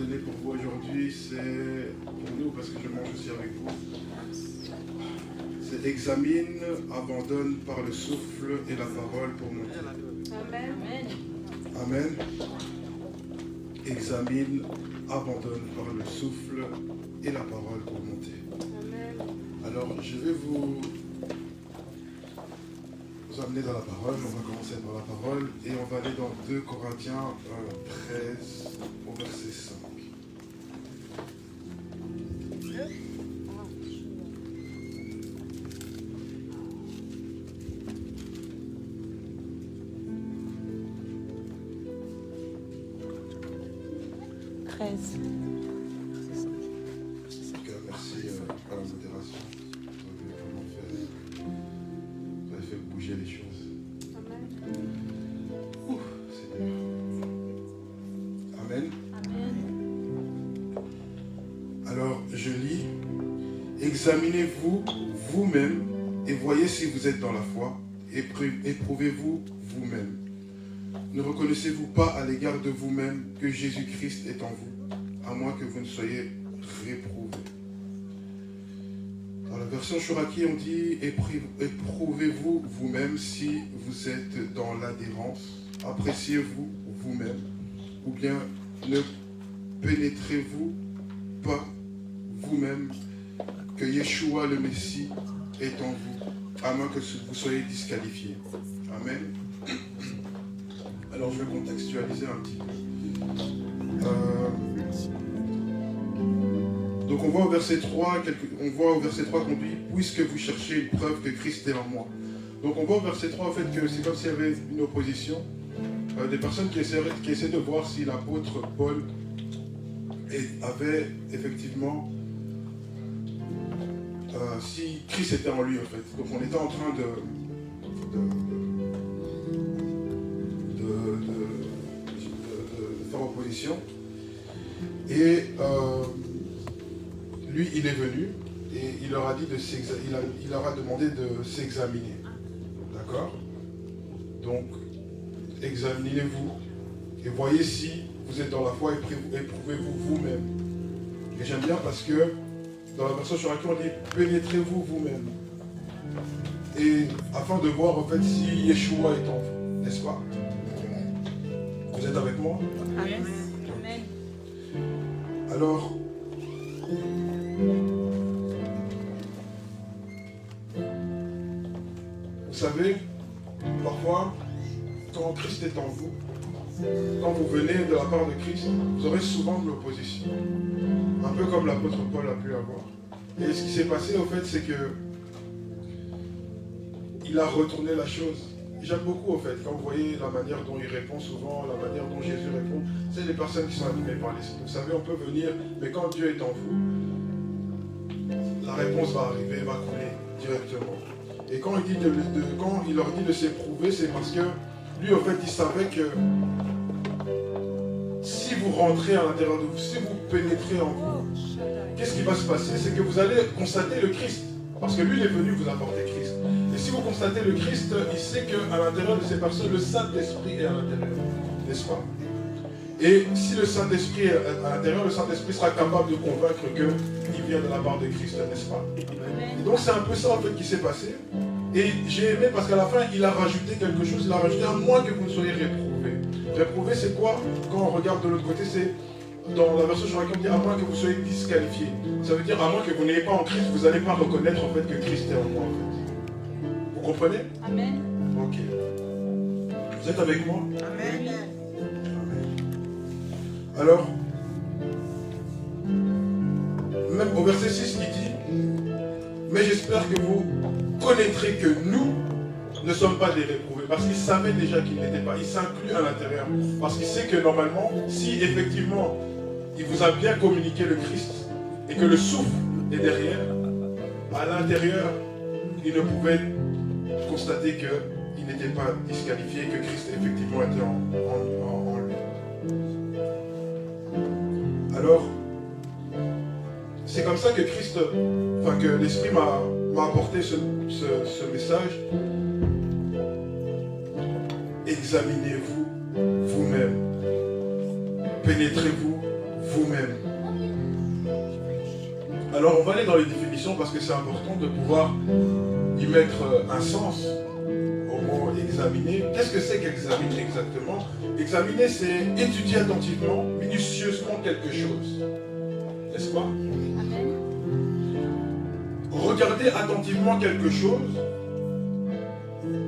donner pour vous aujourd'hui, c'est pour nous, parce que je mange aussi avec vous. C'est examine, abandonne par le souffle et la parole pour monter. Amen. Amen. Examine, abandonne par le souffle et la parole pour monter. Amen. Alors, je vais vous amener dans la parole. On va commencer par la parole et on va aller dans 2 Corinthiens 13 au verset 5. Merci à la modération. Vous avez fait bouger les choses. Amen. Seigneur. Amen. Amen. Alors, je lis. Examinez-vous vous-même et voyez si vous êtes dans la foi. Éprouvez-vous vous-même. Ne reconnaissez-vous pas à l'égard de vous-même que Jésus-Christ est en vous, à moins que vous ne soyez réprouvés. Dans la version Chouraki, on dit éprouvez-vous vous-même si vous êtes dans l'adhérence, appréciez-vous vous-même, ou bien ne pénétrez-vous pas vous-même que Yeshua le Messie est en vous, à moins que vous soyez disqualifiés. Amen. Alors je vais contextualiser un petit peu. Donc on voit au verset 3, qu'on dit « Puisque vous cherchez une preuve que Christ est en moi ». Donc on voit au verset 3 en fait que c'est comme s'il y avait une opposition, des personnes qui essaient de voir si l'apôtre Paul avait effectivement, si Christ était en lui en fait. Donc on était en train de faire opposition. Et lui, il est venu et il leur a dit il leur a demandé de s'examiner. D'accord? Donc, examinez-vous et voyez si vous êtes dans la foi, éprouvez-vous vous-même. Et j'aime bien parce que dans la version sur laquelle on dit pénétrez-vous vous-même. Et afin de voir en fait si Yeshua est en vous, n'est-ce pas? Vous êtes avec moi? Amen. Alors, vous savez, parfois, quand Christ est en vous, quand vous venez de la part de Christ, vous aurez souvent de l'opposition. Un peu comme l'apôtre Paul a pu avoir. Et ce qui s'est passé, en fait, c'est que il a retourné la chose. J'aime beaucoup, en fait, quand vous voyez la manière dont il répond souvent, la manière dont Jésus répond, c'est les personnes qui sont animées par l'Esprit. Vous savez, on peut venir, mais quand Dieu est en vous, la réponse va arriver, va couler directement. Et quand il leur dit de s'éprouver, c'est parce que lui, en fait, il savait que si vous rentrez à l'intérieur de vous, si vous pénétrez en vous, qu'est-ce qui va se passer? C'est que vous allez constater le Christ. Parce que lui, il est venu vous apporter Christ. Et si vous constatez le Christ, il sait qu'à l'intérieur de ces personnes, le Saint-Esprit est à l'intérieur. N'est-ce pas? Et si le Saint-Esprit est à l'intérieur, le Saint-Esprit sera capable de convaincre qu'il vient de la part de Christ, n'est-ce pas? Et donc c'est un peu ça en fait qui s'est passé. Et j'ai aimé parce qu'à la fin, il a rajouté quelque chose. Il a rajouté à moins que vous ne soyez réprouvés. Réprouvé, c'est quoi? Quand on regarde de l'autre côté, c'est dans la version sur laquelle on dit à moins que vous soyez disqualifiés. Ça veut dire à moins que vous n'ayez pas en Christ, vous n'allez pas reconnaître en fait que Christ est en moi en fait. Vous comprenez? Amen. Ok. Vous êtes avec moi? Amen. Alors, même au verset 6, il dit « Mais j'espère que vous connaîtrez que nous ne sommes pas des réprouvés. » Parce qu'il savait déjà qu'il n'était pas. Il s'inclut à l'intérieur. Parce qu'il sait que normalement, si effectivement, il vous a bien communiqué le Christ et que le souffle est derrière, à l'intérieur, il ne pouvait constater qu'il n'était pas disqualifié, que Christ effectivement était en lui. Alors, c'est comme ça que que l'Esprit m'a apporté ce message. Examinez-vous vous-même. Pénétrez-vous vous-même. Alors on va aller dans les définitions parce que c'est important de pouvoir y mettre un sens au mot examiner. Qu'est-ce que c'est qu'examiner exactement? Examiner, c'est étudier attentivement, minutieusement quelque chose. N'est-ce pas? Amen. Regarder attentivement quelque chose.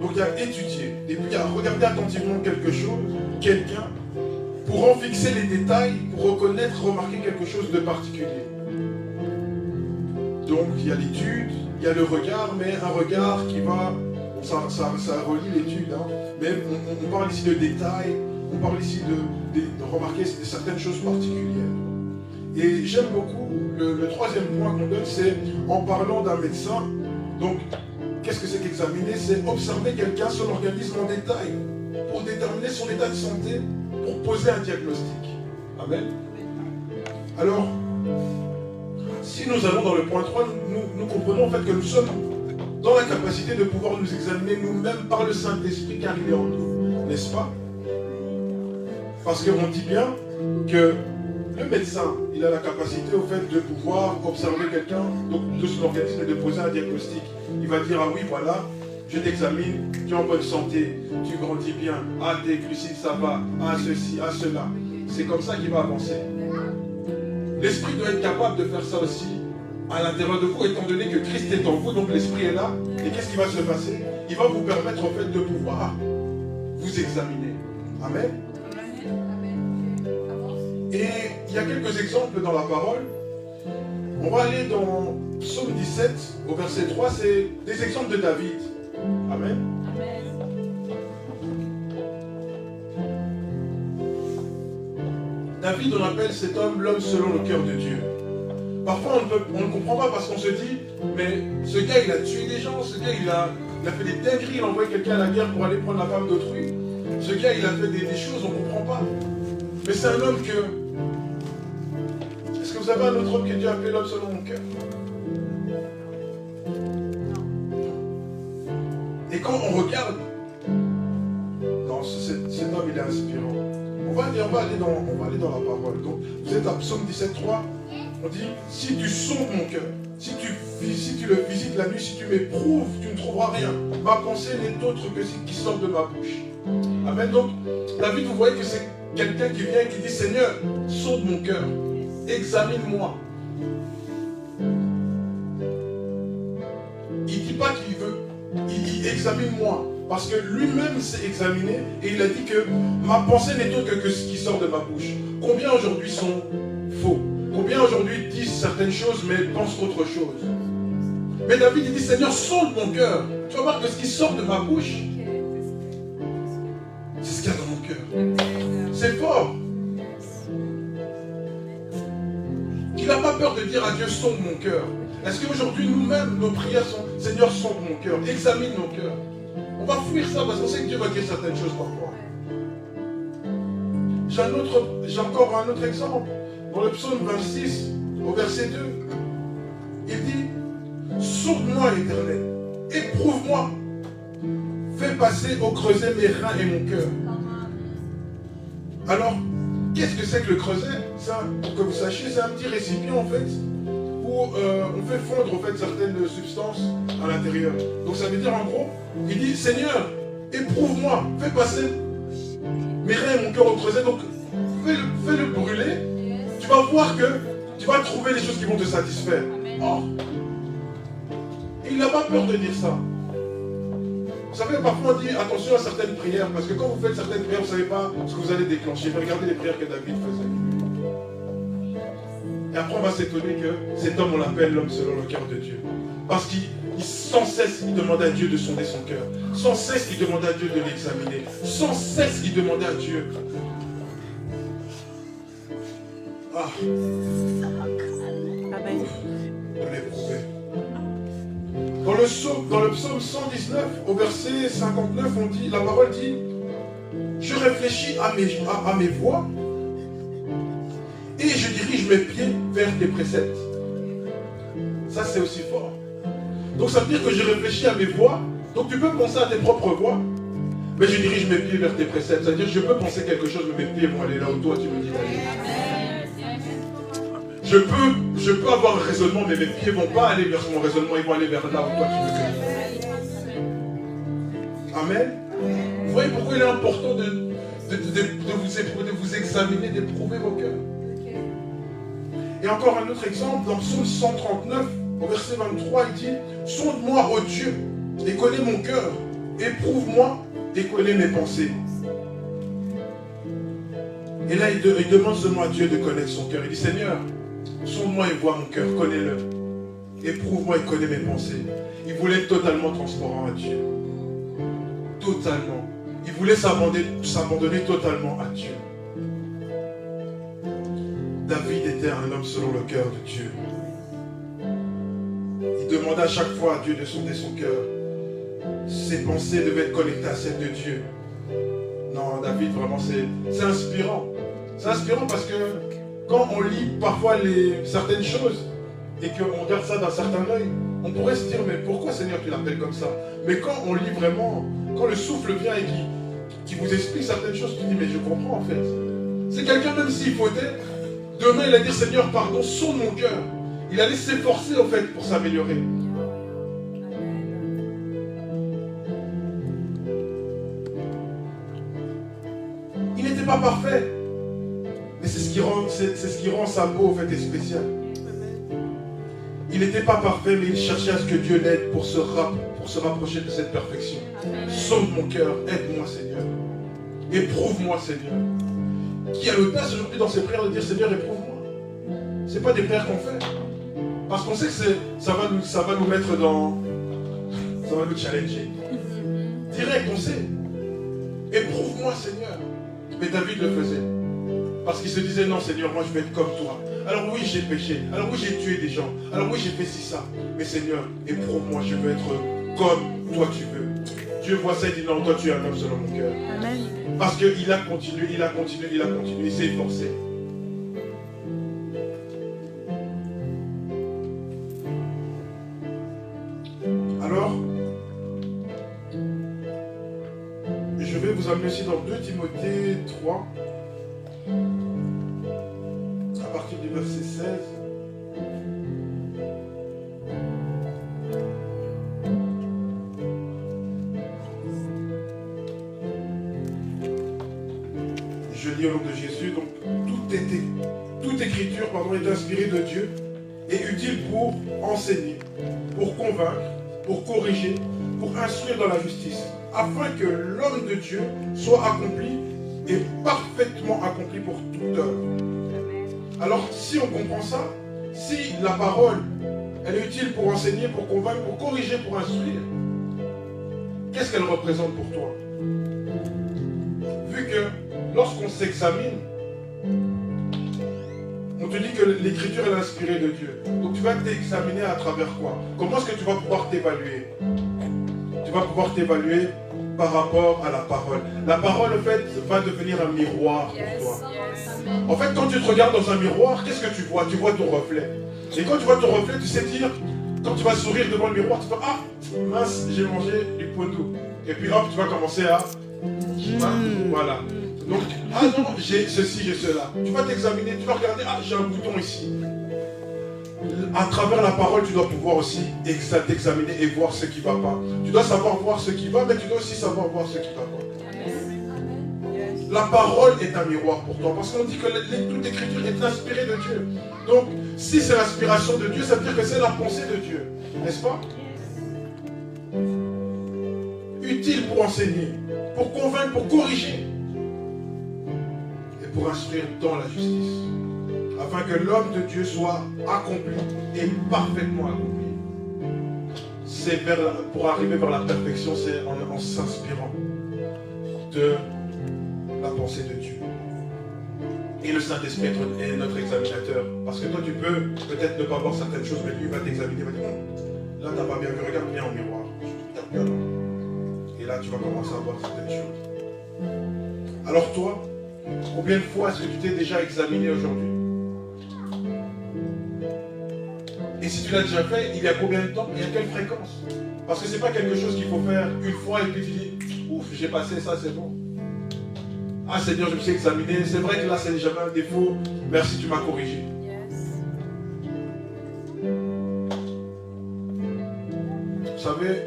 Donc il y a étudier. Et puis il y a regarder attentivement quelque chose, quelqu'un, pour en fixer les détails, pour reconnaître, remarquer quelque chose de particulier. Donc il y a l'étude, il y a le regard, mais un regard qui va, bon, ça relie l'étude, hein, mais on parle ici de détails, on parle ici de remarquer certaines choses particulières. Et j'aime beaucoup, le troisième point qu'on donne, c'est en parlant d'un médecin. Donc, qu'est-ce que c'est qu'examiner? C'est observer quelqu'un, son organisme en détail, pour déterminer son état de santé, pour poser un diagnostic. Amen. Alors, si nous allons dans le point 3, nous comprenons en fait que nous sommes dans la capacité de pouvoir nous examiner nous-mêmes par le Saint-Esprit car il est en nous, n'est-ce pas? Parce qu'on dit bien que le médecin, il a la capacité au fait de pouvoir observer quelqu'un de son organisme et de poser un diagnostic. Il va dire, ah oui, voilà, je t'examine, tu es en bonne santé, tu grandis bien, ah tes glucides ça va, ah ceci, ah cela. C'est comme ça qu'il va avancer. L'esprit doit être capable de faire ça aussi à l'intérieur de vous, étant donné que Christ est en vous, donc l'esprit est là. Et qu'est-ce qui va se passer? Il va vous permettre en fait de pouvoir vous examiner. Amen. Et il y a quelques exemples dans la parole. On va aller dans Psaume 17, au verset 3, c'est des exemples de David. Amen. David, on appelle cet homme l'homme selon le cœur de Dieu. Parfois, on ne comprend pas parce qu'on se dit, mais ce gars, il a tué des gens, ce gars, il a fait des dingueries, il a envoyé quelqu'un à la guerre pour aller prendre la femme d'autrui. Ce gars, il a fait des choses, on ne comprend pas. Mais c'est un homme que... Est-ce que vous avez un autre homme que Dieu a appelé l'homme selon mon cœur? Et quand on regarde, non, cet homme, il est inspirant. On va aller dans la parole. Donc, vous êtes à Psaume 17, 3. On dit, si tu sondes mon cœur, si tu le visites la nuit, si tu m'éprouves, tu ne trouveras rien. Ma pensée n'est autre que ce qui sort de ma bouche. Amen. Donc, David, vous voyez que c'est quelqu'un qui vient et qui dit, Seigneur, sonde mon cœur, examine-moi. Il ne dit pas qu'il veut, il examine-moi. Parce que lui-même s'est examiné et il a dit que ma pensée n'est autre que ce qui sort de ma bouche. Combien aujourd'hui sont faux? Combien aujourd'hui disent certaines choses mais pensent autre chose? Mais David il dit, Seigneur, sonde mon cœur. Tu vas voir que ce qui sort de ma bouche, c'est ce qu'il y a dans mon cœur. C'est fort. Il n'a pas peur de dire à Dieu, sonde mon cœur. Est-ce qu'aujourd'hui nous-mêmes, nos prières sont, Seigneur, sonde mon cœur, examine mon cœur. On va fuir ça parce qu'on sait que Dieu va dire certaines choses parfois. J'ai encore un autre exemple. Dans le psaume 26, au verset 2, il dit, sonde-moi l'Éternel, éprouve-moi, fais passer au creuset mes reins et mon cœur. Alors, qu'est-ce que c'est que le creuset? Ça, pour que vous sachiez, c'est un petit récipient en fait, où on fait fondre en fait certaines substances à l'intérieur. Donc ça veut dire en gros, il dit, Seigneur, éprouve-moi, fais passer mes reins et mon cœur au creuset, donc fais-le brûler. Tu vas voir que tu vas trouver les choses qui vont te satisfaire. Oh. Et il n'a pas peur de dire ça. Vous savez, parfois on dit attention à certaines prières, parce que quand vous faites certaines prières, vous ne savez pas ce que vous allez déclencher. Mais regardez les prières que David faisait. Et après on va s'étonner que cet homme, on l'appelle l'homme selon le cœur de Dieu. Parce qu'il sans cesse, il demandait à Dieu de sonder son cœur. Sans cesse, il demandait à Dieu de l'examiner. Sans cesse, il demandait à Dieu de l'éprouver. Dans le psaume 119, au verset 59, on dit, la parole dit, je réfléchis à mes voies et je dirige mes pieds vers tes préceptes. Ça, c'est aussi fort. Donc, ça veut dire que je réfléchis à mes voies. Donc, tu peux penser à tes propres voies, mais je dirige mes pieds vers tes préceptes. C'est-à-dire, je peux penser quelque chose, mais mes pieds vont aller là où toi, tu me dis d'aller. Je peux avoir un raisonnement, mais mes pieds ne vont pas aller vers mon raisonnement, ils vont aller vers là où toi tu veux que je. Amen. Vous voyez pourquoi il est important de vous examiner, d'éprouver vos cœurs. Et encore un autre exemple, dans Psaume 139, au verset 23, il dit « Sonde-moi, ô Dieu, et connais mon cœur, éprouve-moi et connais mes pensées. » Et là, il demande seulement à Dieu de connaître son cœur. Il dit « Seigneur, sonde-moi et vois mon cœur, connais-le. Éprouve-moi et connais mes pensées. » Il voulait être totalement transparent à Dieu. Totalement. Il voulait s'abandonner totalement à Dieu. David était un homme selon le cœur de Dieu. Il demandait à chaque fois à Dieu de sonder son cœur. Ses pensées devaient être connectées à celles de Dieu. Non, David, vraiment, c'est inspirant. C'est inspirant parce que quand on lit parfois certaines choses et qu'on regarde ça d'un certain œil, on pourrait se dire, mais pourquoi Seigneur tu l'appelles comme ça? Mais quand on lit vraiment, quand le souffle vient et qui vous explique certaines choses, tu dis, mais je comprends en fait. C'est quelqu'un, même s'il fautait, demain il allait dire, Seigneur, pardon, sonde mon cœur. Il allait s'efforcer en fait pour s'améliorer. Il n'était pas parfait. Mais c'est ce qui rend sa peau en fait spéciale. Il n'était pas parfait, mais il cherchait à ce que Dieu l'aide pour se rapprocher de cette perfection. Sonde mon cœur, aide-moi Seigneur. Éprouve-moi Seigneur. Qui a l'audace aujourd'hui dans ses prières de dire Seigneur, éprouve-moi. Ce n'est pas des prières qu'on fait. Parce qu'on sait que ça va nous mettre dans... Ça va nous challenger. Direct, on sait. Éprouve-moi Seigneur. Mais David le faisait. Parce qu'il se disait, non Seigneur, moi je vais être comme toi. Alors oui, j'ai péché. Alors oui, j'ai tué des gens. Alors oui, j'ai fait ci, ça. Mais Seigneur, éprouve-moi, je veux être comme toi tu veux. Dieu voit ça et dit, non, toi tu es un homme selon mon cœur. Amen. Parce qu'il a continué, il s'est efforcé. Alors, je vais vous amener aussi dans 2 Timothée 3. À partir du verset 16. Je lis au nom de Jésus, donc toute écriture est inspirée de Dieu et utile pour enseigner, pour convaincre, pour corriger, pour instruire dans la justice, afin que l'homme de Dieu soit accompli et parfaitement accompli pour toute œuvre. Alors, si on comprend ça, si la parole, elle est utile pour enseigner, pour convaincre, pour corriger, pour instruire, qu'est-ce qu'elle représente pour toi? Vu que lorsqu'on s'examine, on te dit que l'écriture est inspirée de Dieu. Donc tu vas t'examiner à travers quoi? Comment est-ce que tu vas pouvoir t'évaluer? Tu vas pouvoir t'évaluer par rapport à la parole. La parole, en fait, va devenir un miroir pour toi. En fait, quand tu te regardes dans un miroir, qu'est-ce que tu vois? Tu vois ton reflet. Et quand tu vois ton reflet, tu sais dire, quand tu vas sourire devant le miroir, tu vas, ah, mince, j'ai mangé du pondo. Et puis hop, tu vas commencer à... Voilà. Donc, ah non, j'ai ceci, j'ai cela. Tu vas t'examiner, tu vas regarder, ah, j'ai un bouton ici. À travers la parole, tu dois pouvoir aussi t'examiner et voir ce qui ne va pas. Tu dois savoir voir ce qui va, mais tu dois aussi savoir voir ce qui ne va pas. La parole est un miroir pour toi, parce qu'on dit que toute écriture est inspirée de Dieu. Donc, si c'est l'inspiration de Dieu, ça veut dire que c'est la pensée de Dieu. N'est-ce pas? Utile pour enseigner, pour convaincre, pour corriger. Et pour instruire dans la justice. Afin que l'homme de Dieu soit accompli et parfaitement accompli. C'est pour arriver vers la perfection, c'est en s'inspirant de la pensée de Dieu. Et le Saint-Esprit est notre examinateur. Parce que toi, tu peux peut-être ne pas voir certaines choses, mais lui va t'examiner, il va dire, là, tu n'as pas bien vu, regarde bien au miroir. Et là, tu vas commencer à voir certaines choses. Alors toi, combien de fois est-ce que tu t'es déjà examiné aujourd'hui? Et si tu l'as déjà fait, il y a combien de temps et à quelle fréquence? Parce que ce n'est pas quelque chose qu'il faut faire une fois et puis tu dis, ouf, j'ai passé ça, c'est bon. Ah Seigneur, je me suis examiné. C'est vrai que là, j'avais un défaut. Merci, tu m'as corrigé. Vous savez,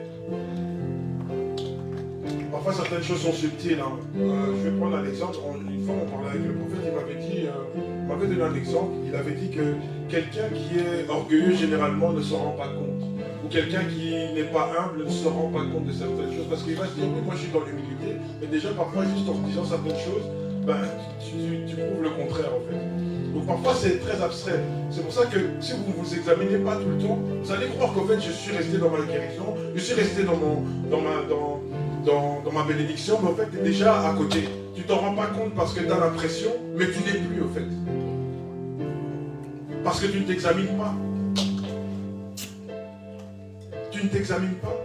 parfois certaines choses sont subtiles. Hein. Je vais prendre un exemple. Une fois, on parlait avec le prophète, il m'avait donné un exemple. Il avait dit que quelqu'un qui est orgueilleux, généralement, ne se rend pas compte. Ou quelqu'un qui n'est pas humble ne se rend pas compte de certaines choses. Parce qu'il va se dire, oui, moi je suis dans l'humilité. Mais déjà, parfois, juste en disant certaines choses, ben, tu prouves le contraire, en fait. Donc parfois, c'est très abstrait. C'est pour ça que si vous ne vous examinez pas tout le temps, vous allez croire qu'en fait, je suis resté dans ma guérison, je suis resté dans ma bénédiction, mais en fait, tu es déjà à côté. Tu t'en rends pas compte parce que tu as l'impression, mais tu n'es plus, en fait. Parce que tu ne t'examines pas. Tu ne t'examines pas.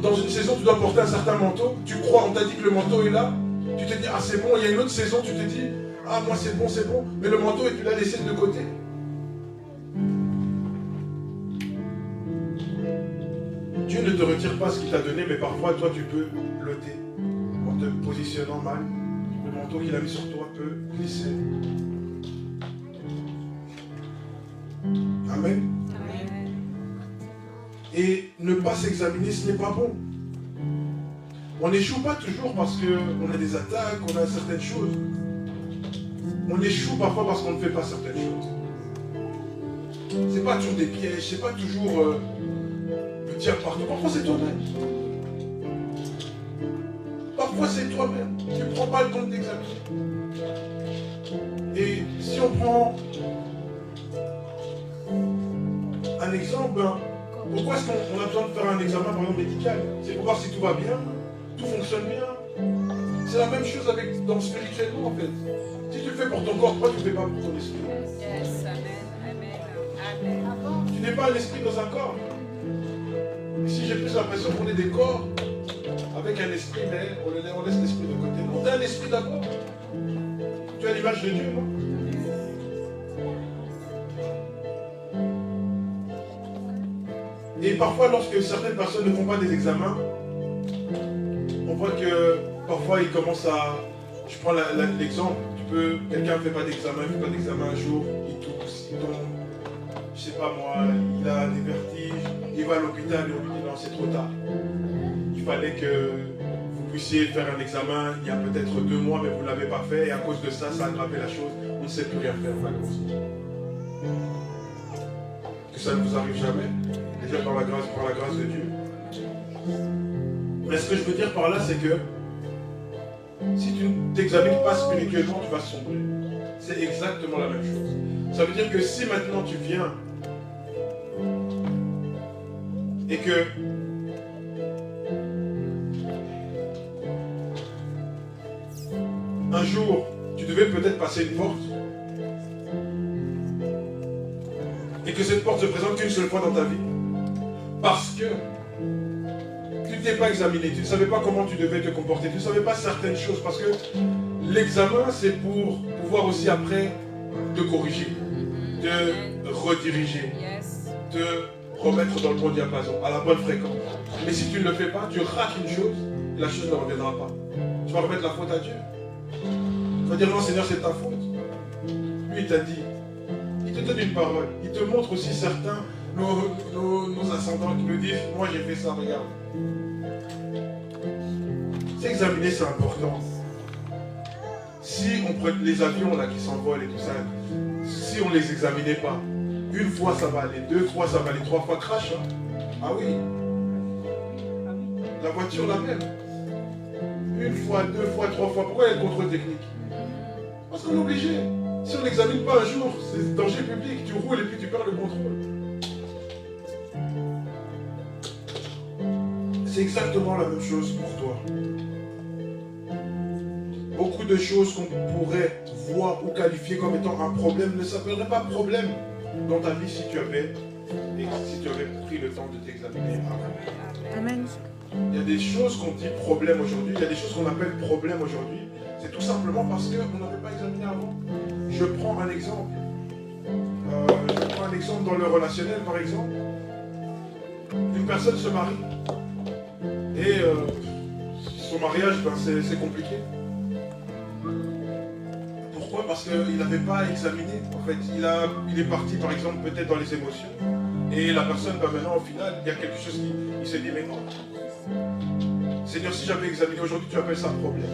Dans une saison, tu dois porter un certain manteau. Tu crois, on t'a dit que le manteau est là. Tu te dis, ah c'est bon. Il y a une autre saison, tu te dis, ah moi c'est bon, c'est bon. Mais le manteau, et tu l'as laissé de côté. Dieu ne te retire pas ce qu'il t'a donné, mais parfois, toi, tu peux l'ôter. En te positionnant mal. Le manteau qu'il a mis sur toi peut glisser. Amen. Et ne pas s'examiner, ce n'est pas bon. On n'échoue pas toujours parce qu'on a des attaques, on a certaines choses. On échoue parfois parce qu'on ne fait pas certaines choses. C'est pas toujours des pièges, c'est pas toujours le tir partout. Parfois c'est toi-même. Parfois c'est toi-même. Tu ne prends pas le temps de t'examiner. Et si on prend un exemple, pourquoi est-ce qu'on a besoin de faire un examen par exemple médical? C'est pour voir si tout va bien, tout fonctionne bien. C'est la même chose dans le spirituellement en fait. Si tu le fais pour ton corps, pourquoi tu ne le fais pas pour ton esprit? Yes, amen, amen, amen. Tu n'es pas un esprit dans un corps. Ici j'ai plus l'impression qu'on est des corps avec un esprit, mais on laisse l'esprit de côté. Non, on a un esprit d'abord. Tu as l'image de Dieu, non? Et parfois, lorsque certaines personnes ne font pas des examens, on voit que parfois ils commencent à... Je prends l'exemple, quelqu'un ne fait pas d'examen, il ne fait pas d'examen un jour, il tousse, il tombe, je sais pas moi, il a des vertiges, il va à l'hôpital et on lui dit non, c'est trop tard. Il fallait que vous puissiez faire un examen il y a peut-être 2 mois, mais vous ne l'avez pas fait, et à cause de ça, ça a aggravé la chose, on ne sait plus rien faire. Que ça ne vous arrive jamais, déjà par la grâce de Dieu. Mais ce que je veux dire par là, c'est que si tu ne t'examines pas spirituellement, tu vas sombrer. C'est exactement la même chose. Ça veut dire que si maintenant tu viens et que un jour, tu devais peut-être passer une porte et que cette porte se présente qu'une seule fois dans ta vie parce que tu ne t'es pas examiné, tu ne savais pas comment tu devais te comporter, tu ne savais pas certaines choses parce que l'examen c'est pour pouvoir aussi après te corriger, te rediriger, te remettre dans le bon diapason, à la bonne fréquence. Mais si tu ne le fais pas, tu rates une chose, la chose ne reviendra pas. Tu vas remettre la faute à Dieu. Tu vas dire non Seigneur c'est ta faute. Lui il t'a dit, il te donne une parole, il te montre aussi certains, nos ascendants qui nous disent, moi j'ai fait ça, regarde. S'examiner c'est important. Si on prend les avions là qui s'envolent et tout ça, si on ne les examinait pas, une fois ça va aller, 2 fois ça va aller, 3 fois crash. Hein. Ah oui. La voiture la même. 1 fois, 2 fois, 3 fois. Pourquoi il y a le contrôle technique? Parce qu'on est obligé. Si on n'examine pas un jour, c'est danger public. Tu roules et puis tu perds le contrôle. C'est exactement la même chose pour toi. Beaucoup de choses qu'on pourrait voir ou qualifier comme étant un problème ne s'appelleraient pas problème dans ta vie si tu avais pris le temps de t'examiner avant. Amen. Il y a des choses qu'on dit problème aujourd'hui, il y a des choses qu'on appelle problème aujourd'hui. C'est tout simplement parce qu'on n'avait pas examiné avant. Je prends un exemple. Dans le relationnel, par exemple. Une personne se marie. Et son mariage, c'est compliqué. Pourquoi? Parce qu'il n'avait pas examiné. En fait, il est parti, par exemple, peut-être dans les émotions. Et la personne, maintenant, au final, il y a quelque chose qui se dit, mais non. Seigneur, si j'avais examiné aujourd'hui, tu appelles ça un problème.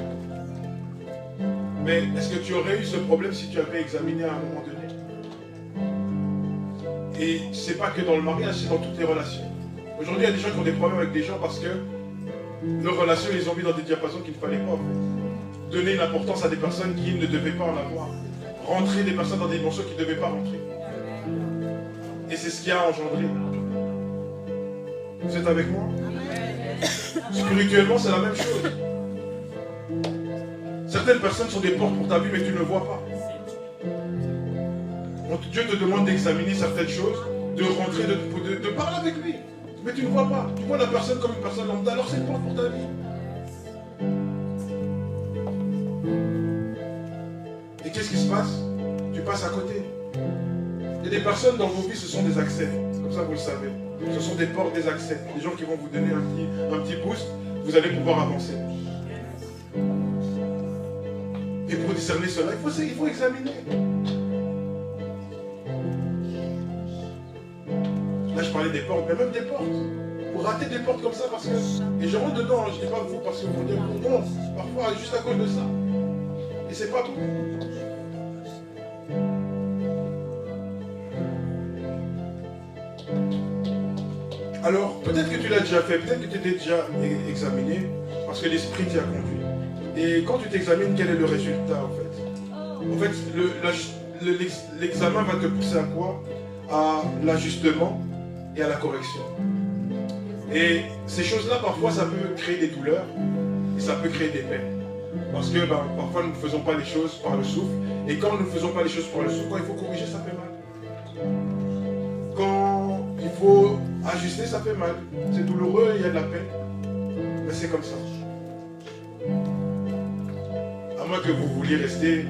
Mais est-ce que tu aurais eu ce problème si tu avais examiné à un moment donné? Et ce n'est pas que dans le mariage, c'est dans toutes les relations. Aujourd'hui, il y a des gens qui ont des problèmes avec des gens parce que leurs relations, ils ont mis dans des diapasons qu'il ne fallait pas. En fait. Donner une importance à des personnes qui ne devaient pas en avoir. Rentrer des personnes dans des dimensions qui ne devaient pas rentrer. Et c'est ce qui a engendré. Vous êtes avec moi? Spirituellement, c'est la même chose. Certaines personnes sont des portes pour ta vie, mais tu ne le vois pas. Donc, Dieu te demande d'examiner certaines choses, de rentrer, de parler avec lui. Mais tu ne vois pas. Tu vois la personne comme une personne lambda, alors c'est une porte pour ta vie. Et qu'est-ce qui se passe? Tu passes à côté. Il y a des personnes dans vos vies, ce sont des accès. Comme ça, vous le savez. Ce sont des portes, des accès. Des gens qui vont vous donner un petit boost. Vous allez pouvoir avancer. Et pour discerner cela, il faut examiner. Là, je parlais des portes, mais même des portes. Vous ratez des portes comme ça parce que... Et je rentre dedans, je ne dis pas vous parce que vous dites non, parfois juste à cause de ça. Et c'est pas tout. Alors, peut-être que tu l'as déjà fait, peut-être que tu t'es déjà examiné, parce que l'esprit t'y a conduit. Et quand tu t'examines, quel est le résultat en fait? En fait, l'examen va te pousser à quoi? À l'ajustement et à la correction. Et ces choses-là, parfois, ça peut créer des douleurs et ça peut créer des peines. Parce que parfois, nous ne faisons pas les choses par le souffle. Et quand nous ne faisons pas les choses par le souffle, quand il faut corriger, ça fait mal. Quand il faut ajuster, ça fait mal. C'est douloureux, il y a de la peine. Mais c'est comme ça. À moins que vous vouliez rester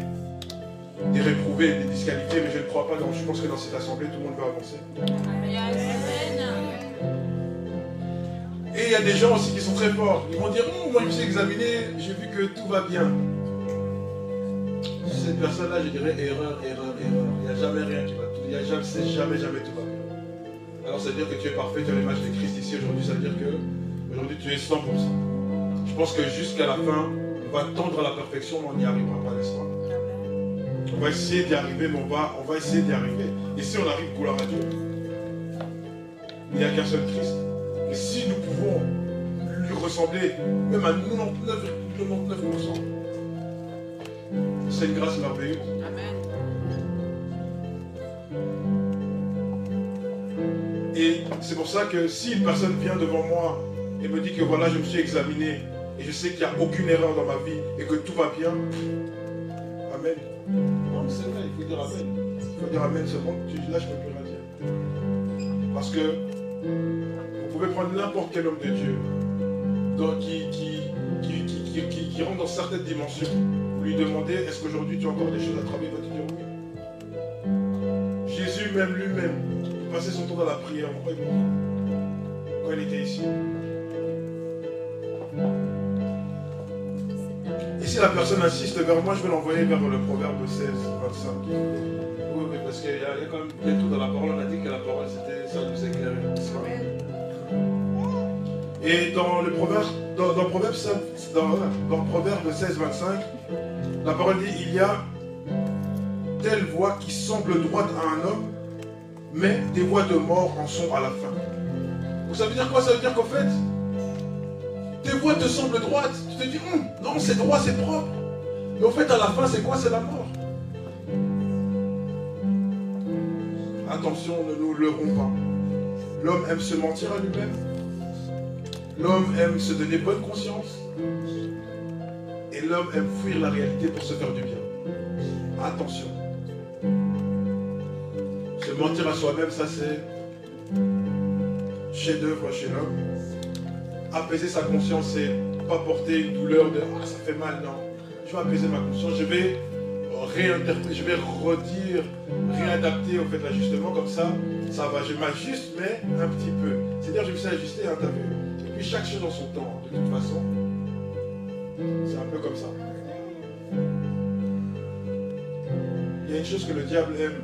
des réprouvés, des disqualifiés, mais je ne crois pas. Donc je pense que dans cette assemblée, tout le monde va avancer. Et il y a des gens aussi qui sont très forts. Ils vont dire, moi je me suis examiné, j'ai vu que tout va bien. Cette personne-là, je dirais erreur. Il n'y a jamais rien qui va tout. Il n'y a jamais tout va bien. Alors ça veut dire que tu es parfait, tu as l'image de Christ ici aujourd'hui, ça veut dire que aujourd'hui tu es 100%. Je pense que jusqu'à la fin, on va tendre à la perfection, mais on n'y arrivera pas, n'est-ce pas? On va essayer d'y arriver, mais on va essayer d'y arriver. Et si on arrive, gloire à Dieu. Il n'y a qu'un seul Christ. Et si nous pouvons lui ressembler, même à 99,99%, c'est une grâce merveilleuse. Amen. Et c'est pour ça que si une personne vient devant moi et me dit que voilà, je me suis examiné et je sais qu'il n'y a aucune erreur dans ma vie et que tout va bien, amen. Non, mais c'est vrai, il faut dire amen. Il faut dire amen seulement, là je ne peux plus rien dire. Parce que vous pouvez prendre n'importe quel homme de Dieu qui rentre dans certaines dimensions, vous lui demandez est-ce qu'aujourd'hui tu as encore des choses à travailler, il va te dire oui. Jésus même lui-même, il passait son temps dans la prière, pourquoi il mourait quand il était ici. Et si la personne insiste vers moi, je vais l'envoyer vers le proverbe 16, 25. Oui, parce qu'il y a quand même tout dans la parole, on a dit que la parole c'était ça nous éclairer. Et dans le proverbe, dans Proverbe 16, 25, la parole dit il y a telle voie qui semble droite à un homme, mais des voies de mort en sont à la fin. Donc ça veut dire quoi? Ça veut dire qu'en fait, tes voies te semblent droites. Tu te dis, non, c'est droit, c'est propre. Mais en fait, à la fin, c'est quoi? C'est la mort. Attention, ne nous leurrons pas. L'homme aime se mentir à lui-même. L'homme aime se donner bonne conscience. Et l'homme aime fuir la réalité pour se faire du bien. Attention. Se mentir à soi-même, ça c'est chef-d'œuvre chez l'homme. Apaiser sa conscience, c'est pas porter une douleur de « ah, ça fait mal », non. Je vais apaiser ma conscience, je vais réinterpréter, je vais redire, réadapter au fait l'ajustement, comme ça va, je m'ajuste, mais un petit peu. C'est-à-dire, je me suis ajusté, hein, t'as vu. Et puis chaque chose en son temps, de toute façon. C'est un peu comme ça. Il y a une chose que le diable aime.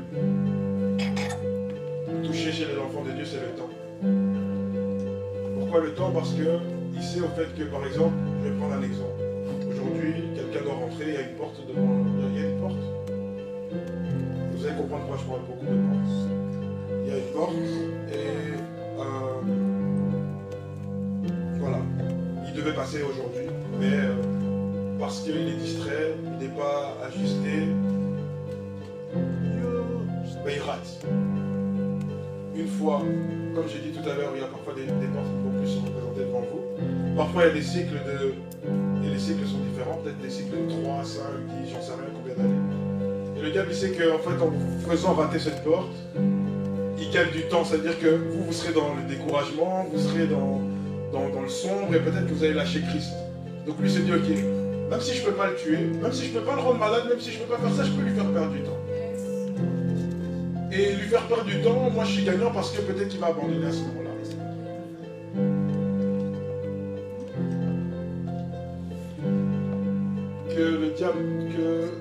toucher chez les enfants de Dieu, c'est le temps. Pourquoi le temps? Parce qu'il sait au fait que, par exemple, je vais prendre un exemple. Aujourd'hui, quelqu'un doit rentrer, il y a une porte devant. Il y a une porte. Vous allez comprendre pourquoi je parle beaucoup de portes. Il y a une porte et voilà. Il devait passer aujourd'hui, mais parce qu'il est distrait, il n'est pas ajusté, il rate. Une fois, comme j'ai dit tout à l'heure, il y a parfois des portes qui vont plus se représenter devant vous. Parfois, il y a des cycles et les cycles sont différents, peut-être des cycles de 3, 5, 10, j'en sais rien combien d'années. Et le diable, il sait qu'en fait, en vous faisant rater cette porte, il gagne du temps, c'est-à-dire que vous serez dans le découragement, vous serez dans le sombre, et peut-être que vous allez lâcher Christ. Donc lui se dit, ok, même si je ne peux pas le tuer, même si je ne peux pas le rendre malade, même si je ne peux pas faire ça, je peux lui faire perdre du temps. Et lui faire perdre du temps, moi je suis gagnant parce que peut-être qu'il va abandonner à ce moment-là. Que le diable, que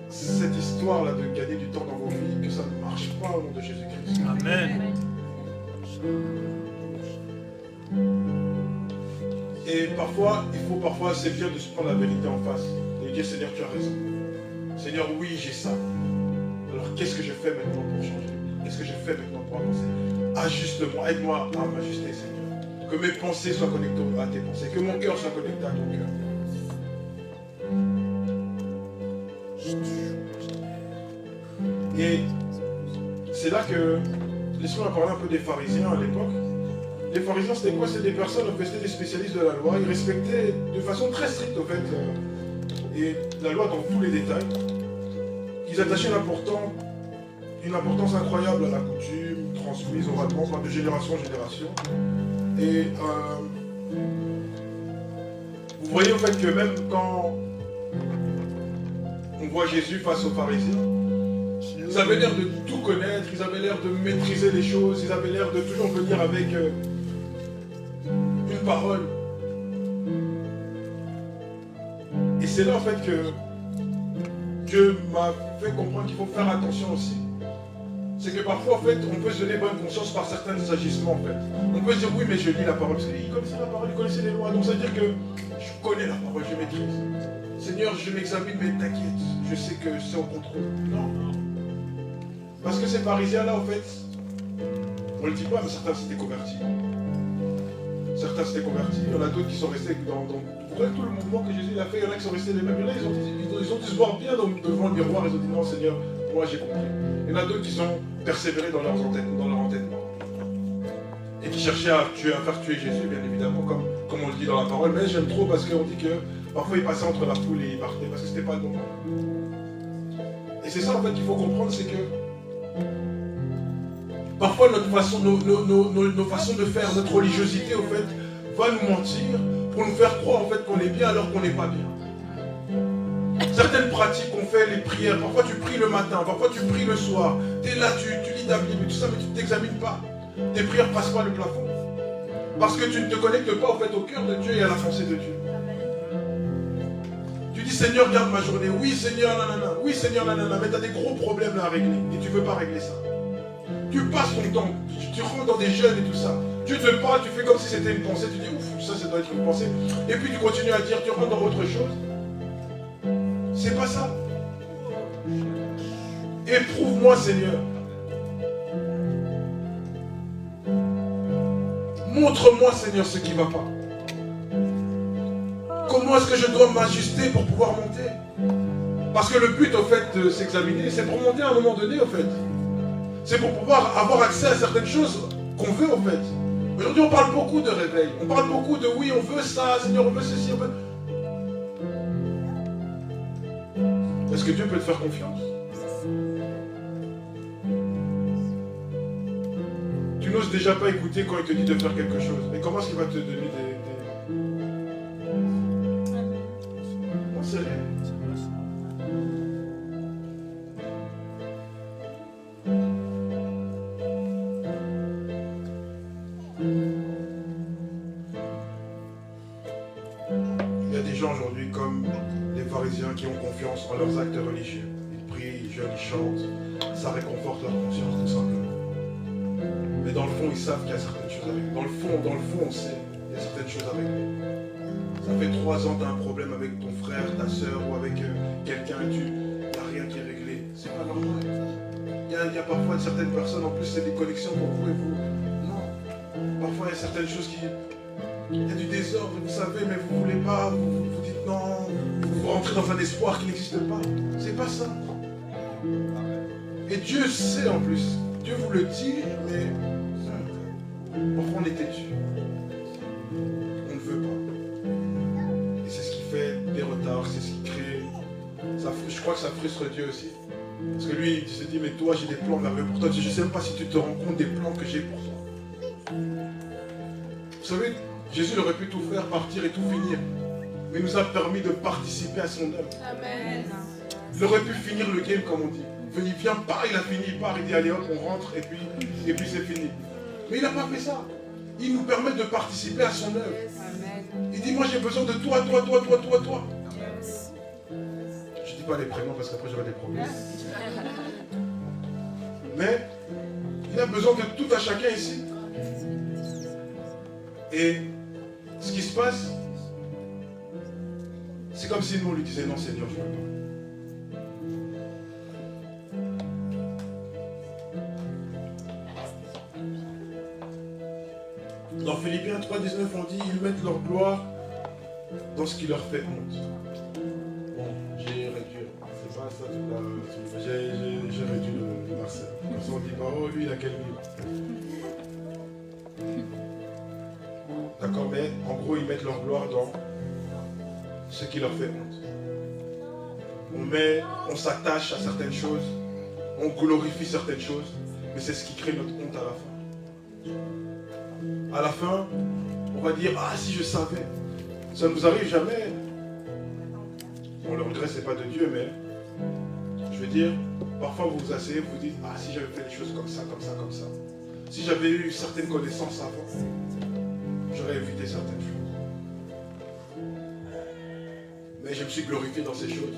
cette histoire-là de gagner du temps dans vos vies, que ça ne marche pas au nom de Jésus-Christ. Amen. Et parfois, c'est bien de se prendre la vérité en face. Et de dire, Seigneur, tu as raison. Seigneur, oui, j'ai ça. Alors, qu'est-ce que je fais maintenant pour changer? Qu'est-ce que je fais maintenant pour avancer? Ajuste-moi, aide-moi à m'ajuster, Seigneur. Que mes pensées soient connectées à tes pensées. Que mon cœur soit connecté à ton cœur. Et c'est là que l'Esprit m'a parlé un peu des pharisiens à l'époque. Les pharisiens, c'était quoi? C'était des personnes, c'était des spécialistes de la loi. Ils respectaient de façon très stricte, en fait, et la loi dans tous les détails. Ils attachaient une importance incroyable à la coutume, transmise oralement, de génération en génération. Et vous voyez, en fait, que même quand on voit Jésus face aux pharisiens, ils avaient l'air de tout connaître, ils avaient l'air de maîtriser les choses, ils avaient l'air de toujours venir avec une parole. Et c'est là en fait que Dieu m'a fait comprendre qu'il faut faire attention aussi. C'est que parfois en fait on peut se donner bonne conscience par certains agissements en fait. On peut se dire oui mais je lis la parole, parce qu'il connaissait la parole, il connaissait les lois, donc ça veut dire que je connais la parole, je maîtrise. Seigneur, je m'examine, mais t'inquiète, je sais que c'est au contrôle. Non. Parce que ces pharisiens-là, en fait, on ne le dit pas, mais certains s'étaient convertis. Certains s'étaient convertis, il y en a d'autres qui sont restés dans vous voyez tout le mouvement que Jésus a fait, il y en a qui sont restés les mêmes. Il y en a, ils ont dû se voir bien devant le miroir, ils ont dit non Seigneur, moi j'ai compris. Il y en a d'autres qui sont persévérés dans leur entêtement. Et qui cherchaient à faire tuer Jésus, bien évidemment, comme on le dit dans la parole. Mais j'aime trop parce qu'on dit que parfois il passait entre la foule et il partait, parce que c'était pas le moment. Et c'est ça en fait qu'il faut comprendre, c'est que parfois nos façons de faire, notre religiosité au fait, va nous mentir pour nous faire croire en fait qu'on est bien alors qu'on n'est pas bien. Certaines pratiques qu'on fait, les prières, parfois tu pries le matin, parfois tu pries le soir, tu es là, tu lis ta Bible et tout ça, mais tu ne t'examines pas. Tes prières ne passent pas le plafond. Parce que tu ne te connectes pas en fait au cœur de Dieu et à la pensée de Dieu. Tu dis Seigneur, garde ma journée. Oui Seigneur, nanana. Oui Seigneur, nanana. Mais tu as des gros problèmes là à régler et tu ne veux pas régler ça. Tu passes ton temps, tu rentres dans des jeûnes et tout ça. Dieu te parle, tu fais comme si c'était une pensée, tu dis ouf, ça doit être une pensée. Et puis tu continues à dire, tu rentres dans autre chose. C'est pas ça. Éprouve-moi Seigneur. Montre-moi Seigneur ce qui ne va pas. Comment est-ce que je dois m'ajuster pour pouvoir monter? Parce que le but au fait de s'examiner, c'est pour monter à un moment donné au fait. C'est pour pouvoir avoir accès à certaines choses qu'on veut en fait. Aujourd'hui on parle beaucoup de réveil, on parle beaucoup de oui on veut ça, Seigneur on veut ceci, on veut... Est-ce que Dieu peut te faire confiance? Tu n'oses déjà pas écouter quand il te dit de faire quelque chose. Mais comment est-ce qu'il va te donner des... Non, c'est rien. Il y a des gens aujourd'hui comme les pharisiens qui ont confiance en leurs actes religieux. Ils prient, ils jeûnent, ils chantent. Ça réconforte leur conscience tout simplement. Mais dans le fond, ils savent qu'il y a certaines choses avec lui. Dans le fond, on sait qu'il y a certaines choses avec lui. Ça fait 3 ans que tu as un problème avec ton frère, ta soeur ou avec quelqu'un et il n'y a rien qui est réglé. C'est pas normal. Il y a parfois certaines personnes, en plus c'est des connexions pour vous et vous. Non. Parfois il y a certaines choses qui... Il y a du désordre, vous savez, mais vous ne voulez pas, vous dites non, vous rentrez dans un espoir qui n'existe pas. C'est pas ça. Et Dieu sait en plus. Dieu vous le dit, mais parfois on est têtu. On ne veut pas. Et c'est ce qui fait des retards, c'est ce qui crée. Ça, je crois que ça frustre Dieu aussi. Parce que lui, il se dit, mais toi, j'ai des plans merveilleux pour toi. Je ne sais même pas si tu te rends compte des plans que j'ai pour toi. Vous savez, Jésus aurait pu tout faire, partir et tout finir. Mais il nous a permis de participer à son œuvre. Amen. Il aurait pu finir le game, comme on dit. Il vient, part, il a fini, il part, il dit, allez hop, on rentre, et puis c'est fini. Mais il n'a pas fait ça. Il nous permet de participer à son œuvre. Il dit, moi j'ai besoin de toi. Je ne dis pas les prénoms parce qu'après j'aurai des problèmes. Mais il a besoin de tout à chacun ici. Et ce qui se passe, c'est comme si nous on lui disait non Seigneur, je ne veux pas. Dans Philippiens 3,19 on dit ils mettent leur gloire dans ce qui leur fait honte. Bon, j'ai réduit. C'est pas ça tout là. J'ai réduit le Marcel. Comme ça on dit pas oh lui il a quel livre. D'accord, mais en gros ils mettent leur gloire dans ce qui leur fait honte. On s'attache à certaines choses, on glorifie certaines choses, mais c'est ce qui crée notre honte à la fin. À la fin, on va dire ah si je savais. Ça ne vous arrive jamais. Bon, le regret c'est pas de Dieu, mais je veux dire, parfois vous vous asseyez, vous dites ah si j'avais fait des choses comme ça. Si j'avais eu certaines connaissances avant, j'aurais évité certaines choses. Mais je me suis glorifié dans ces choses.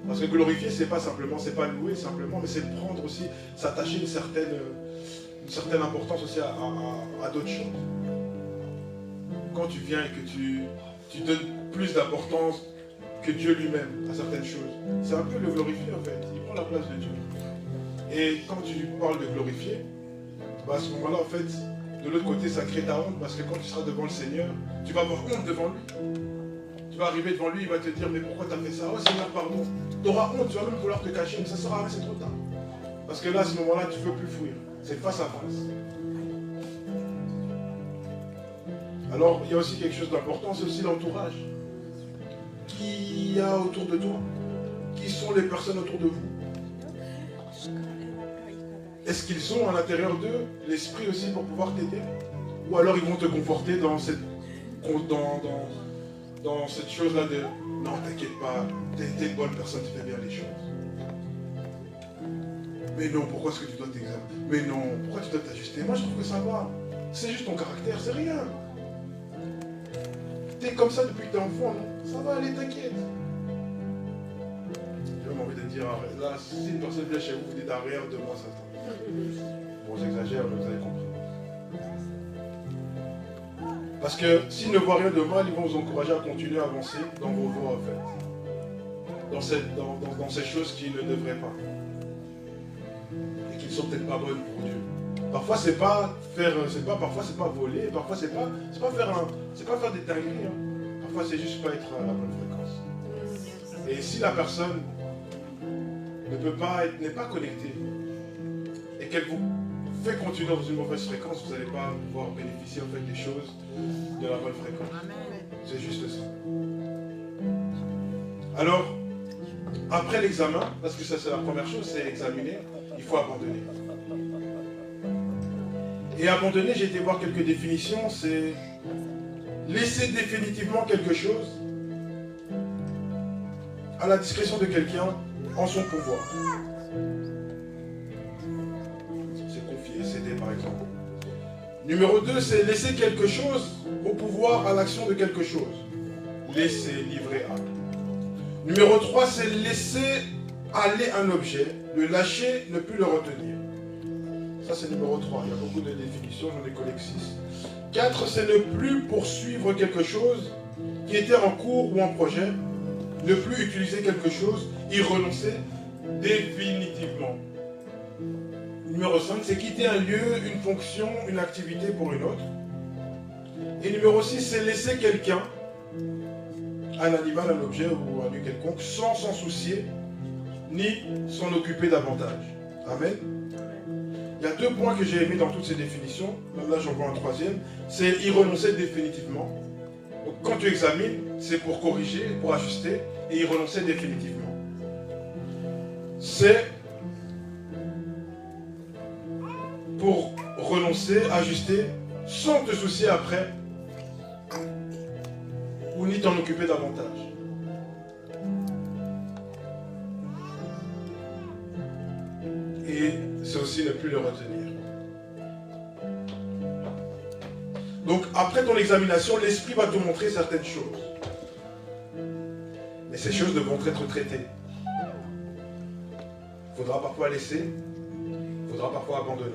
Parce que glorifier, c'est pas simplement, c'est pas louer simplement, mais c'est prendre aussi, s'attacher une certaine importance aussi à d'autres choses. Quand tu viens et que tu donnes plus d'importance que Dieu lui-même à certaines choses, c'est un peu le glorifier en fait. Il prend la place de Dieu. Et quand tu parles de glorifier, bah à ce moment-là en fait, de l'autre côté, ça crée ta honte parce que quand tu seras devant le Seigneur, tu vas avoir honte devant lui. Tu vas arriver devant lui, il va te dire mais pourquoi tu as fait ça? Oh Seigneur, pardon. Tu auras honte, tu vas même vouloir te cacher, mais ça sera rien, c'est trop tard. Parce que là, à ce moment-là, tu ne peux plus fuir. C'est face à face. Alors, il y a aussi quelque chose d'important, c'est aussi l'entourage. Qui y a autour de toi? Qui sont les personnes autour de vous? Est-ce qu'ils ont à l'intérieur d'eux l'esprit aussi pour pouvoir t'aider? Ou alors ils vont te conforter dans cette chose-là de « Non, t'inquiète pas, t'es une bonne personne, tu fais bien les choses. » Mais non, pourquoi est-ce que tu dois t'examiner? Mais non, pourquoi tu dois t'ajuster? Moi je trouve que ça va. C'est juste ton caractère, c'est rien. T'es comme ça depuis que t'es enfant, non? Ça va aller, t'inquiète. J'ai même envie de dire, là, si une personne vient chez vous, vous dites arrière de moi, Satan. Bon, j'exagère, mais vous avez compris. Parce que s'ils ne voient rien de mal, ils vont vous encourager à continuer à avancer dans vos voies, en fait. Dans ces choses qui ne devraient pas. Et qui ne sont peut-être pas bonnes pour Dieu. Parfois, c'est pas voler, parfois, c'est pas faire des dingueries. Hein. Parfois, c'est juste pas être à la bonne fréquence. Et si la personne n'est pas connectée, et qu'elle vous fait continuer dans une mauvaise fréquence, vous n'allez pas pouvoir bénéficier en fait des choses de la bonne fréquence. C'est juste ça. Alors, après l'examen, parce que ça c'est la première chose, c'est examiner, il faut abandonner. Et abandonner, j'ai été voir quelques définitions, c'est laisser définitivement quelque chose à la discrétion de quelqu'un en son pouvoir. Céder par exemple. Numéro 2, c'est laisser quelque chose au pouvoir à l'action de quelque chose. Laisser, livrer à. Numéro 3, c'est laisser aller un objet, le lâcher, ne plus le retenir. Ça, c'est numéro 3. Il y a beaucoup de définitions, j'en ai collé que 6. 4, c'est ne plus poursuivre quelque chose qui était en cours ou en projet. Ne plus utiliser quelque chose, y renoncer définitivement. Numéro 5, c'est quitter un lieu, une fonction, une activité pour une autre. Et numéro 6, c'est laisser quelqu'un, un animal, un objet ou un lieu quelconque, sans s'en soucier, ni s'en occuper davantage. Amen. Il y a 2 points que j'ai aimés dans toutes ces définitions. Même là, j'en vois un 3e. C'est y renoncer définitivement. Donc, quand tu examines, c'est pour corriger, pour ajuster, et y renoncer définitivement. C'est pour renoncer, ajuster, sans te soucier après, ou ni t'en occuper davantage. Et c'est aussi ne plus le retenir. Donc après ton examination, l'esprit va te montrer certaines choses. Mais ces choses devront être traitées. Il faudra parfois laisser, il faudra parfois abandonner.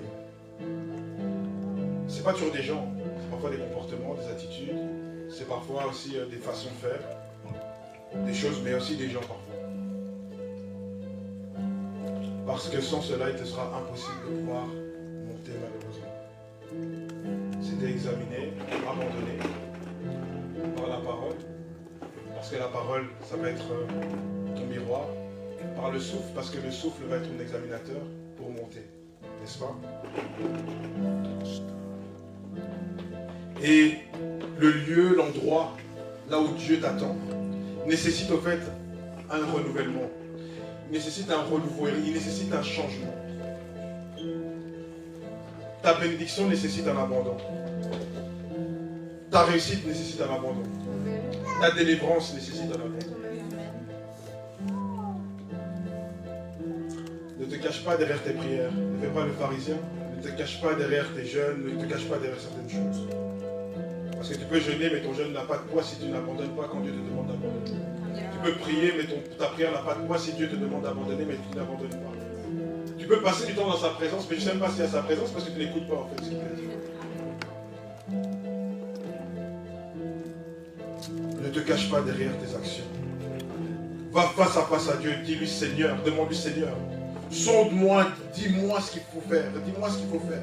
C'est pas toujours des gens, c'est parfois des comportements, des attitudes, c'est parfois aussi des façons de faire, des choses, mais aussi des gens parfois. Parce que sans cela, il te sera impossible de pouvoir monter malheureusement. C'était examiné, abandonné par la parole, parce que la parole, ça va être ton miroir, par le souffle, parce que le souffle va être ton examinateur pour monter, n'est-ce pas? Et le lieu, l'endroit, là où Dieu t'attend, nécessite au fait un renouvellement. Il nécessite un renouveau, il nécessite un changement. Ta bénédiction nécessite un abandon. Ta réussite nécessite un abandon. Ta délivrance nécessite un abandon. Ne te cache pas derrière tes prières. Ne fais pas le pharisien. Ne te cache pas derrière tes jeûnes. Ne te cache pas derrière certaines choses. Parce que tu peux jeûner, mais ton jeûne n'a pas de poids si tu n'abandonnes pas quand Dieu te demande d'abandonner. Tu peux prier, mais ta prière n'a pas de poids si Dieu te demande d'abandonner, mais tu n'abandonnes pas. Tu peux passer du temps dans sa présence, mais je ne sais même pas s'il y a sa présence parce que tu n'écoutes pas en fait ce qu'il dit. Ne te cache pas derrière tes actions. Va face à face à Dieu, dis-lui Seigneur, demande-lui Seigneur, sonde-moi, dis-moi ce qu'il faut faire, dis-moi ce qu'il faut faire.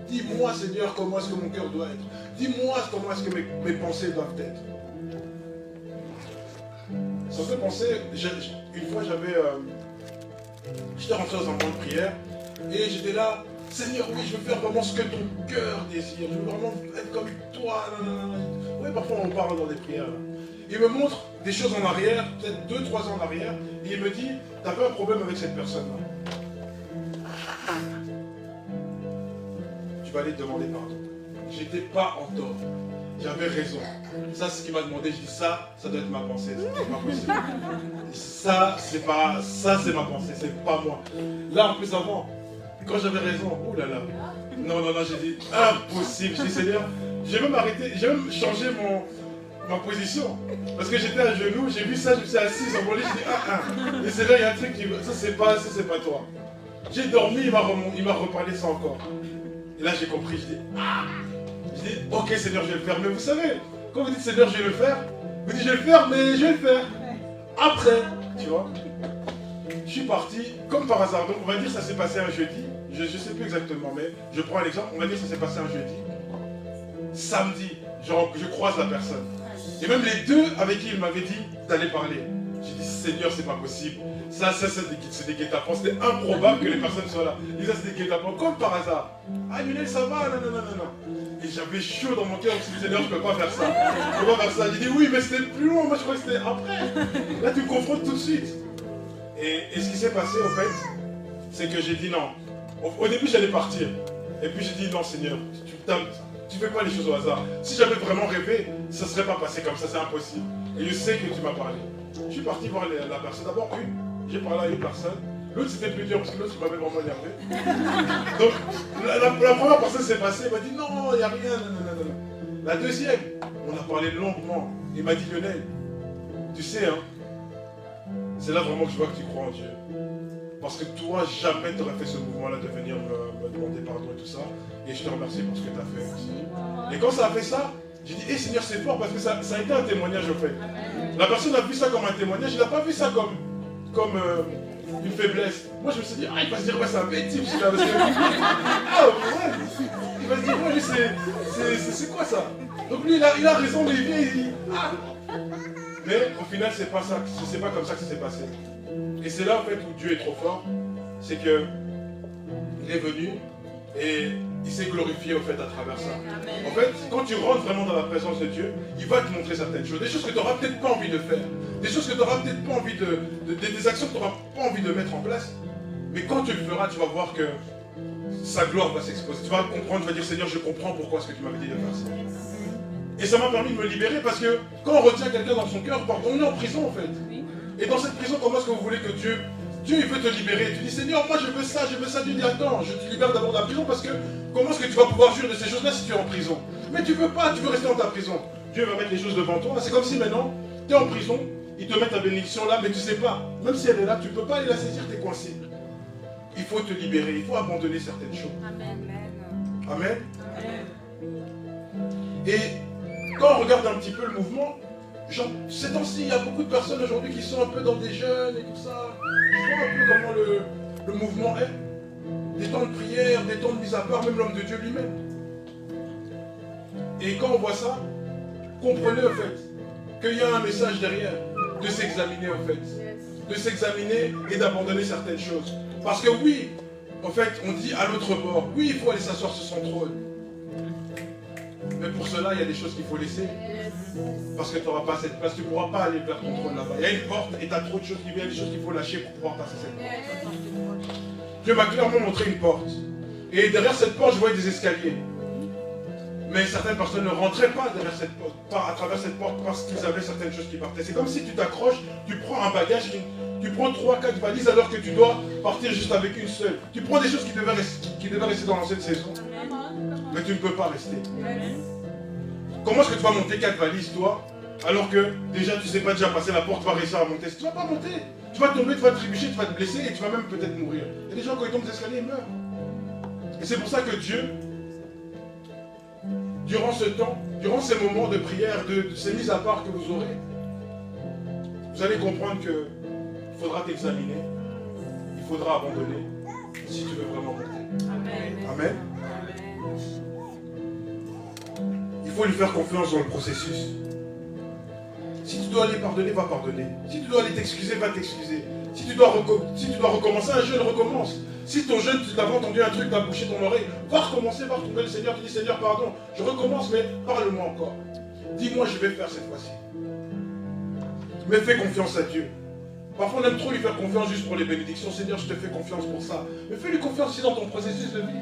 Dis-moi Seigneur comment est-ce que mon cœur doit être. Dis-moi comment est-ce que mes pensées doivent être. Ça me fait penser, une fois j'étais rentré dans un moment de prière et j'étais là, Seigneur, oui, je veux faire vraiment ce que ton cœur désire, je veux vraiment être comme toi. Oui, parfois on parle dans des prières. Il me montre des choses en arrière, peut-être 2-3 ans en arrière, et il me dit, t'as pas un problème avec cette personne-là. Tu vas aller te demander pardon. J'étais pas en tort. J'avais raison. Ça, c'est ce qu'il m'a demandé. Je dis ça doit être ma pensée. C'est pas possible. Ça, c'est ma pensée, c'est pas moi. Là, en plus avant, quand j'avais raison, oh là là. Non, j'ai dit impossible. Je dis Seigneur, j'ai même arrêté, j'ai même changé ma position. Parce que j'étais à genoux, j'ai vu ça, je me suis assis sur mon lit, je dis Et c'est là, il y a un truc qui. Ça, c'est pas toi. J'ai dormi, il m'a reparlé ça encore. Et là, j'ai compris, je dis, ok Seigneur, je vais le faire. Mais vous savez, quand vous dites Seigneur, je vais le faire, vous dites je vais le faire, mais je vais le faire. Après, tu vois. Je suis parti, comme par hasard. Donc on va dire que ça s'est passé un jeudi. Je ne sais plus exactement, mais je prends un exemple. On va dire que ça s'est passé un jeudi. Samedi, je croise la personne. Et même les deux avec qui il m'avait dit d'aller parler. J'ai dit Seigneur, c'est pas possible. Ça c'est des guet-apens. C'était improbable que les personnes soient là. Et ça c'est des guet-apens, comme par hasard. Ah Lionel, ça va? Non. Et j'avais chaud dans mon cœur, je me suis dit Seigneur, je peux pas faire ça. Je peux pas faire ça. J'ai dit oui, mais c'était plus loin. Moi je crois que c'était après. Là tu me confrontes tout de suite. Et ce qui s'est passé au fait, c'est que j'ai dit non. Au début j'allais partir. Et puis j'ai dit non Seigneur, tu fais pas les choses au hasard. Si j'avais vraiment rêvé, ça ne serait pas passé comme ça, c'est impossible. Et je sais que tu m'as parlé. Je suis parti voir la personne. D'abord j'ai parlé à une personne. L'autre c'était plus dur parce que l'autre m'avait vraiment énervé. Donc la première personne s'est passée, il m'a dit non, il n'y a rien, non. La deuxième, on a parlé longuement. Il m'a dit Lionel, tu sais, hein, c'est là vraiment que je vois que tu crois en Dieu. Parce que toi, jamais tu n'aurais fait ce mouvement-là de venir me demander pardon et tout ça. Et je te remercie pour ce que tu as fait aussi. Et quand ça a fait ça, j'ai dit, Seigneur, c'est fort parce que ça a été un témoignage en fait. La personne a vu ça comme un témoignage, il n'a pas vu ça comme une faiblesse. Moi, je me suis dit, il va se dire, ouais, c'est un bête type celui-là. Ouais. Il va se dire, ouais, lui, c'est quoi ça? Donc lui, il a raison, mais il vient, il dit, Mais au final, c'est pas ça, c'est pas comme ça que ça s'est passé. Et c'est là, en fait, où Dieu est trop fort. C'est que il est venu et il s'est glorifié, au fait, à travers ça. En fait, quand tu rentres vraiment dans la présence de Dieu, il va te montrer certaines choses. Des choses que tu n'auras peut-être pas envie de faire. Des choses que tu n'auras peut-être pas envie des actions que tu n'auras pas envie de mettre en place. Mais quand tu le feras, tu vas voir que sa gloire va s'exposer. Tu vas comprendre, tu vas dire, Seigneur, je comprends pourquoi est-ce que tu m'avais dit de faire ça. Et ça m'a permis de me libérer parce que quand on retient quelqu'un dans son cœur, on est en prison en fait. Et dans cette prison, comment est-ce que vous voulez que Dieu il veut te libérer. Tu dis, Seigneur, moi je veux ça. Dieu dit, attends, je te libère d'abord de la prison parce que comment est-ce que tu vas pouvoir jurer de ces choses-là si tu es en prison? Mais tu veux pas, tu veux rester dans ta prison. Dieu va mettre les choses devant toi. C'est comme si maintenant, tu es en prison, ils te mettent ta bénédiction là, mais tu sais pas. Même si elle est là, tu ne peux pas aller la saisir, tu es coincé. Il faut te libérer, il faut abandonner certaines choses. Amen. Amen. Et quand on regarde un petit peu le mouvement, ces temps-ci, il y a beaucoup de personnes aujourd'hui qui sont un peu dans des jeûnes et tout ça. Je vois un peu comment le mouvement est. Des temps de prière, des temps de mise à part, même l'homme de Dieu lui-même. Et quand on voit ça, comprenez au fait qu'il y a un message derrière, de s'examiner au fait. De s'examiner et d'abandonner certaines choses. Parce que oui, en fait, on dit à l'autre bord, oui, il faut aller s'asseoir sur son trône. Mais pour cela, il y a des choses qu'il faut laisser. Parce que tu n'auras pas cette place, tu ne pourras pas aller vers ton trône là-bas. Il y a une porte et tu as trop de choses qui viennent, des choses qu'il faut lâcher pour pouvoir passer cette porte. Dieu m'a clairement montré une porte. Et derrière cette porte, je voyais des escaliers. Mais certaines personnes ne rentraient pas derrière cette porte, pas à travers cette porte parce qu'ils avaient certaines choses qui partaient. C'est comme si tu t'accroches, tu prends un bagage, tu prends 3-4 valises alors que tu dois partir juste avec une seule. Tu prends des choses qui devaient rester dans l'ancienne saison. Mais tu ne peux pas rester. Comment est-ce que tu vas monter 4 valises, toi, alors que déjà tu ne sais pas déjà passer la porte, tu vas réussir à monter? Tu ne vas pas monter. Tu vas tomber, tu vas trébucher, tu vas te blesser et tu vas même peut-être mourir. Il y a des gens, quand ils tombent des escaliers, ils meurent. Et c'est pour ça que Dieu, durant ce temps, durant ces moments de prière, de ces mises à part que vous aurez, vous allez comprendre qu'il faudra t'examiner, il faudra abandonner, si tu veux vraiment monter. Amen. Amen. Il faut lui faire confiance dans le processus. Si tu dois aller pardonner, va pardonner. Si tu dois aller t'excuser, va t'excuser. Si tu dois recommencer un jeûne, recommence. Si ton jeûne, tu t'avais entendu un truc, tu as bouché ton oreille, va recommencer, va retrouver le Seigneur, tu dis Seigneur, pardon, je recommence, mais parle-moi encore. Dis-moi, je vais faire cette fois-ci. Mais fais confiance à Dieu. Parfois, on aime trop lui faire confiance juste pour les bénédictions. Seigneur, je te fais confiance pour ça. Mais fais-lui confiance aussi dans ton processus de vie.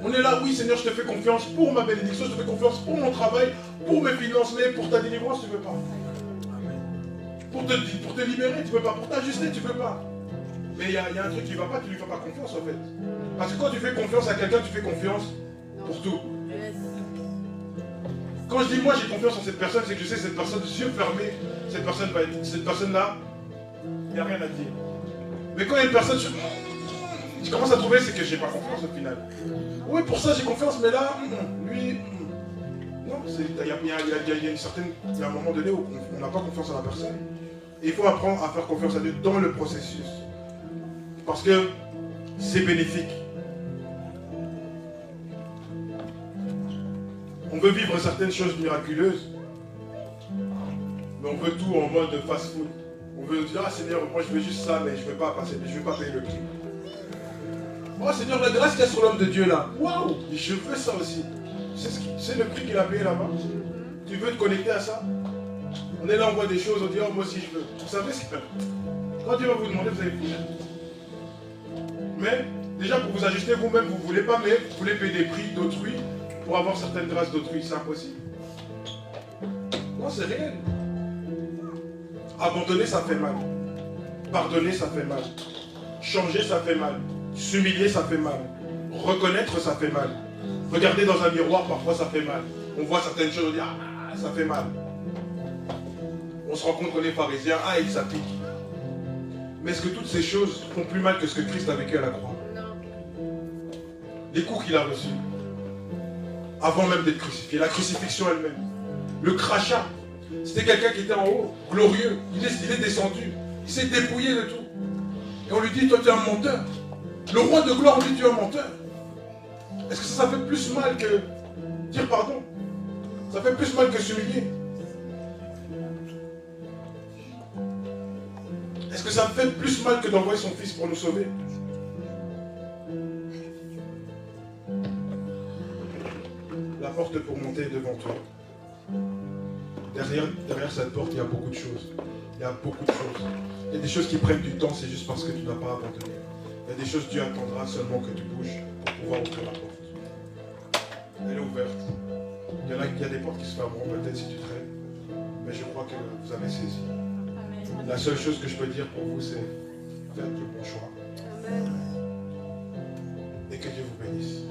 On est là, oui Seigneur, je te fais confiance pour ma bénédiction, je te fais confiance pour mon travail, pour mes finances, mais pour ta délivrance, tu ne veux pas. Pour te libérer, tu ne veux pas. Pour t'ajuster, tu ne veux pas. Mais il y a un truc qui ne va pas, tu ne lui fais pas confiance en fait. Parce que quand tu fais confiance à quelqu'un, tu fais confiance pour tout. Quand je dis moi j'ai confiance en cette personne, c'est que je sais que cette personne, yeux fermés, cette personne-là, il n'y a rien à dire. Mais quand il y a une personne, je commence à trouver, c'est que je n'ai pas confiance au final. Oui, pour ça j'ai confiance, mais là, lui, non, il y a un moment donné où on n'a pas confiance à la personne. Et il faut apprendre à faire confiance à Dieu dans le processus. Parce que c'est bénéfique. On veut vivre certaines choses miraculeuses, mais on veut tout en mode fast-food. On veut dire, ah Seigneur, moi je veux juste ça, mais je ne veux pas passer, je ne veux pas payer le prix. Oh Seigneur, la grâce qu'il y a sur l'homme de Dieu là, waouh, je veux ça aussi. C'est le prix qu'il a payé là-bas. Tu veux te connecter à ça? On est là, on voit des choses, on dit, oh moi aussi je veux. Vous savez ce qu'il fait? Quand Dieu va vous demander, vous allez fouiller. Mais déjà pour vous ajuster vous-même, vous ne voulez pas, mais vous voulez payer des prix d'autrui pour avoir certaines grâces d'autrui, c'est impossible. Non, c'est réel. Abandonner, ça fait mal. Pardonner, ça fait mal. Changer, ça fait mal. S'humilier, ça fait mal. Reconnaître, ça fait mal. Regarder dans un miroir, parfois, ça fait mal. On voit certaines choses, on dit, ah, ça fait mal. On se rend compte qu'on est pharisien, ah, il s'applique. Mais est-ce que toutes ces choses font plus mal que ce que Christ a vécu à la croix? Les coups qu'il a reçus, avant même d'être crucifié, la crucifixion elle-même, le crachat, c'était quelqu'un qui était en haut, glorieux, il est descendu, il s'est dépouillé de tout. Et on lui dit, toi tu es un menteur. Le roi de gloire, on dit, tu es un menteur. Est-ce que ça fait plus mal que dire pardon? Ça fait plus mal que s'humilier? Est-ce que ça fait plus mal que d'envoyer son fils pour nous sauver? La porte pour monter est devant toi. Derrière cette porte, il y a beaucoup de choses. Il y a beaucoup de choses. Il y a des choses qui prennent du temps, c'est juste parce que tu n'as pas abandonné. Il y a des choses que Dieu attendra seulement que tu bouges pour pouvoir ouvrir la porte. Elle est ouverte. Il y a des portes qui se fermeront peut-être si tu traînes. Mais je crois que vous avez saisi. La seule chose que je peux dire pour vous, c'est faites le bon choix. Et que Dieu vous bénisse.